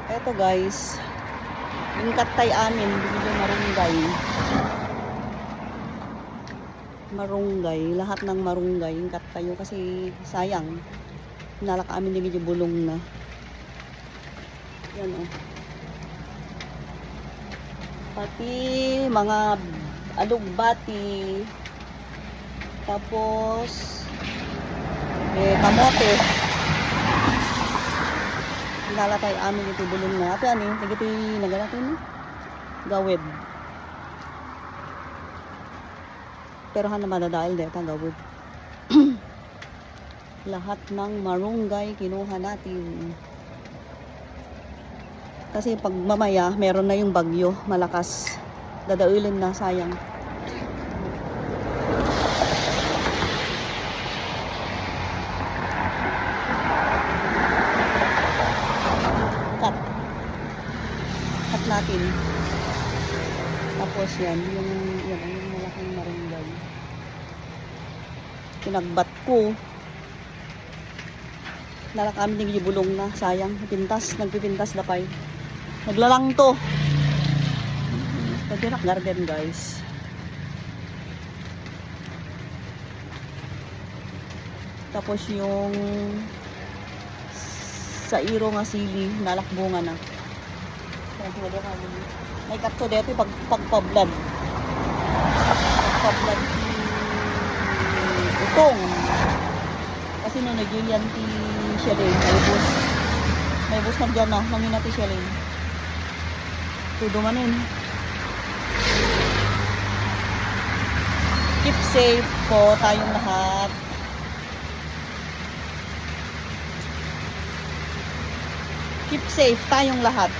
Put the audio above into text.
Eto guys, yung katay amin, binili marunggay. Marunggay, lahat ng marunggay, yung katay yun kasi sayang. Nalaka amin din medyo bulong na. Yan o. Pati mga alugbati. Tapos kamote. Nalatay amin ito bulong na. Ito yan nagiti naganatin gawid. Pero han naman dahil dito gawid. Lahat ng marunggay kinuha natin. Kasi pag mamaya meron na yung bagyo, malakas. Dadaulin na, sayang. Cut natin. Tapos yan yung malaking marunggay. Pinagbat ko. Nalakami din yung bulong na, sayang. Nagpipintas dapay. Naglalang to. Pagkirak garden guys. Tapos yung sa iro nga sili, nalakbunga na. May kapto dito pagpablad. Pagpablad utong. Kasi no nagyulian ti Shelly, may bus na dyan na, nangin natin Shelly. Tudo manin. Keep safe po tayong lahat. Keep safe tayong lahat.